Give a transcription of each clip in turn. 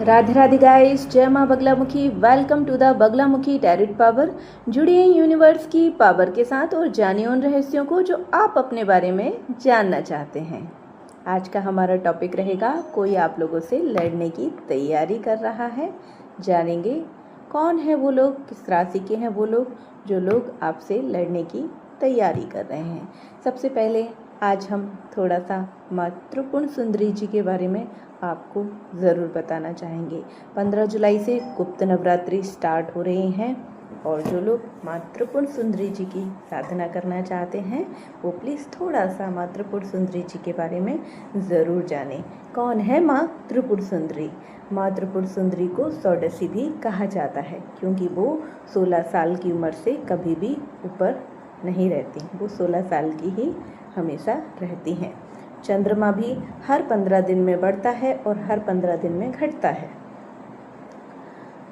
Radhe Radhe guys, जय माँ Baglamukhi. Welcome to the Baglamukhi tarot power. जुड़िए यूनिवर्स की पावर के साथ और जानिए उन रहस्यों को जो आप अपने बारे में जानना चाहते हैं। आज का हमारा टॉपिक रहेगा, कोई आप लोगों से लड़ने की तैयारी कर रहा है। जानेंगे कौन है वो लोग, किस राशि के हैं वो लोग जो लोग आपसे लड़ने की तैयारी कर रहे हैं। सबसे पहले आज हम थोड़ा सा माँ त्रिपुर सुंदरी जी के बारे में आपको ज़रूर बताना चाहेंगे। 15 जुलाई से गुप्त नवरात्रि स्टार्ट हो रही हैं और जो लोग माँ त्रिपुर सुंदरी जी की साधना करना चाहते हैं वो प्लीज़ थोड़ा सा माँ त्रिपुर सुंदरी जी के बारे में ज़रूर जानें। कौन है माँ त्रिपुर सुंदरी? माँ त्रिपुर सुंदरी को सौडसी भी कहा जाता है क्योंकि वो 16 साल की उम्र से कभी भी ऊपर नहीं रहती। वो 16 साल की ही हमेशा रहती हैं। चंद्रमा भी हर 15 दिन में बढ़ता है और हर 15 दिन में घटता है,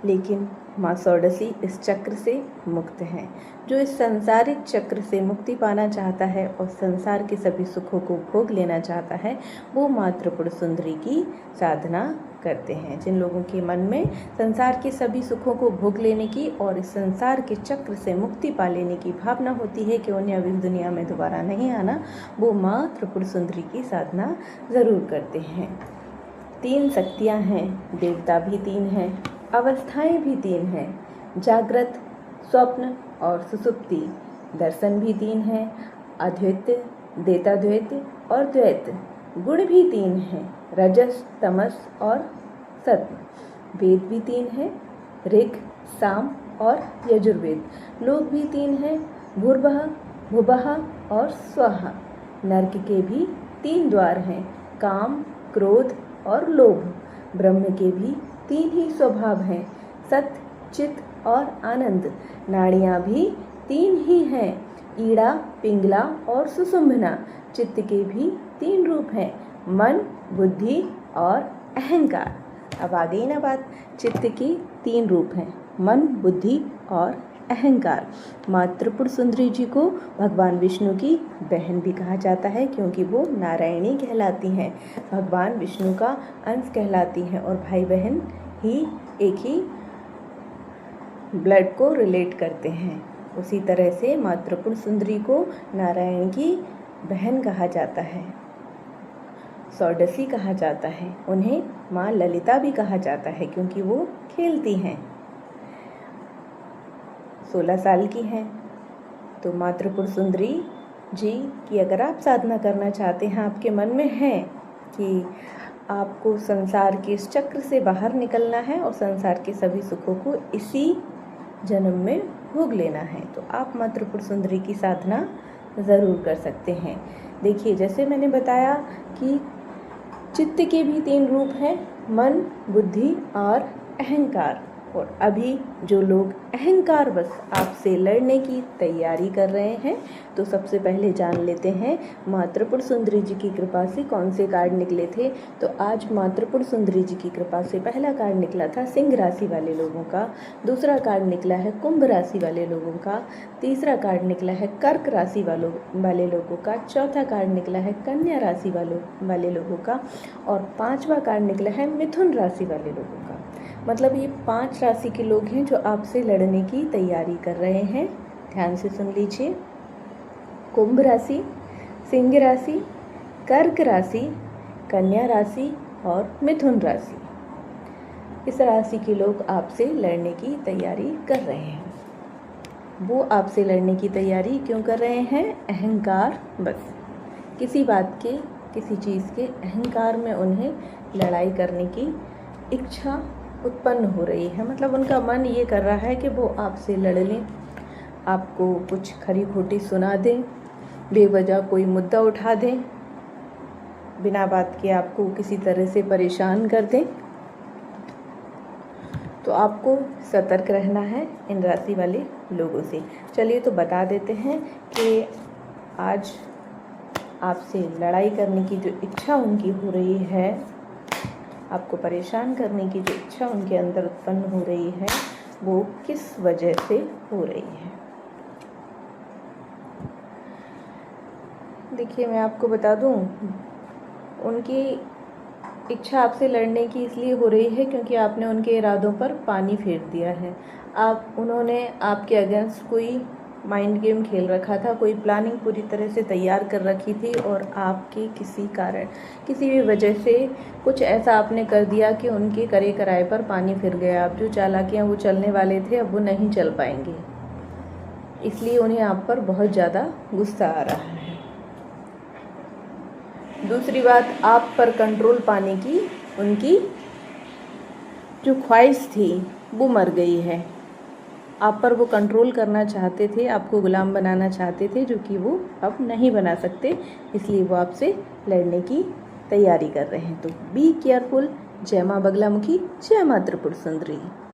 लेकिन माँ सौडसी इस चक्र से मुक्त हैं। जो इस संसारिक चक्र से मुक्ति पाना चाहता है और संसार के सभी सुखों को भोग लेना चाहता है वो माँ त्रिपुर सुंदरी की साधना करते हैं। जिन लोगों के मन में संसार के सभी सुखों को भोग लेने की और इस संसार के चक्र से मुक्ति पा लेने की भावना होती है कि उन्हें अब इस दुनिया में दोबारा नहीं आना, वो माँ त्रिपुर सुंदरी की साधना ज़रूर करते हैं। 3 शक्तियाँ हैं, देवता भी 3 हैं, अवस्थाएं भी 3 हैं, जागृत, स्वप्न और सुसुप्ति। दर्शन भी 3 हैं, अद्वैत, देताद्वैत और द्वैत। गुण भी 3 हैं, रजस, तमस और सत्व। वेद भी 3 हैं, ऋग, साम और यजुर्वेद। लोक भी 3 हैं, भूर्भुवः, भुवः और स्वः। नरक के भी 3 द्वार हैं, काम, क्रोध और लोभ। ब्रह्म के भी 3 ही स्वभाव हैं, सत्य, चित्त और आनंद। नाड़ियाँ भी 3 ही हैं, ईड़ा, पिंगला और सुषुम्ना। चित्त के भी 3 रूप हैं, मन, बुद्धि और अहंकार। अब आ गई ना बात, चित्त की 3 रूप हैं, मन, बुद्धि और अहंकार। माँ त्रिपुर सुंदरी जी को भगवान विष्णु की बहन भी कहा जाता है क्योंकि वो नारायणी कहलाती हैं, भगवान विष्णु का अंश कहलाती हैं और भाई बहन ही एक ही ब्लड को रिलेट करते हैं। उसी तरह से माँ त्रिपुर सुंदरी को नारायण की बहन कहा जाता है, सौडसी कहा जाता है। उन्हें माँ ललिता भी कहा जाता है क्योंकि वो खेलती हैं। 16 साल की हैं। तो माँ त्रिपुर सुंदरी जी की अगर आप साधना करना चाहते हैं, आपके मन में है कि आपको संसार के इस चक्र से बाहर निकलना है और संसार के सभी सुखों को इसी जन्म में भोग लेना है, तो आप माँ त्रिपुर सुंदरी की साधना ज़रूर कर सकते हैं। देखिए, जैसे मैंने बताया कि चित्त के भी 3 रूप हैं, मन, बुद्धि और अहंकार। और अभी जो लोग अहंकार बस आपसे लड़ने की तैयारी कर रहे हैं, तो सबसे पहले जान लेते हैं माँ त्रिपुर सुंदरी जी की कृपा से कौन से कार्ड निकले थे। तो आज माँ त्रिपुर सुंदरी जी की कृपा से पहला कार्ड निकला था सिंह राशि वाले लोगों का, दूसरा कार्ड निकला है कुंभ राशि वाले लोगों का, तीसरा कार्ड निकला है कर्क राशि वाले लोगों का, चौथा कार्ड निकला है कन्या राशि वाले लोगों का और 5वां कार्ड निकला है मिथुन राशि वाले लोगों का। मतलब ये 5 राशि के लोग हैं जो आपसे लड़ने की तैयारी कर रहे हैं। ध्यान से सुन लीजिए, कुंभ राशि, सिंह राशि, कर्क राशि, कन्या राशि और मिथुन राशि। इस राशि के लोग आपसे लड़ने की तैयारी कर रहे हैं। वो आपसे लड़ने की तैयारी क्यों कर रहे हैं? अहंकार बस, किसी बात के, किसी चीज़ के अहंकार में उन्हें लड़ाई करने की इच्छा उत्पन्न हो रही है। मतलब उनका मन ये कर रहा है कि वो आपसे लड़ लें, आपको कुछ खरी खोटी सुना दें, बेवजह कोई मुद्दा उठा दें, बिना बात के आपको किसी तरह से परेशान कर दें। तो आपको सतर्क रहना है इन राशि वाले लोगों से। चलिए तो बता देते हैं कि आज आपसे लड़ाई करने की जो इच्छा उनकी हो रही है, आपको परेशान करने की जो इच्छा उनके अंदर उत्पन्न हो रही है, वो किस वजह से हो रही है। देखिए, मैं आपको बता दूं, उनकी इच्छा आपसे लड़ने की इसलिए हो रही है क्योंकि आपने उनके इरादों पर पानी फेर दिया है। उन्होंने आपके अगेंस्ट कोई माइंड गेम खेल रखा था, कोई प्लानिंग पूरी तरह से तैयार कर रखी थी और आपके किसी कारण, किसी भी वजह से कुछ ऐसा आपने कर दिया कि उनके करे कराए पर पानी फिर गया। अब जो चालाकियाँ वो चलने वाले थे अब वो नहीं चल पाएंगे, इसलिए उन्हें आप पर बहुत ज़्यादा गुस्सा आ रहा है। दूसरी बात, आप पर कंट्रोल पाने की उनकी जो ख्वाहिश थी वो मर गई है। आप पर वो कंट्रोल करना चाहते थे, आपको गुलाम बनाना चाहते थे, जो कि वो अब नहीं बना सकते, इसलिए वो आपसे लड़ने की तैयारी कर रहे हैं। तो बी केयरफुल। जय माँ बगलामुखी, जय माँ त्रिपुर सुंदरी।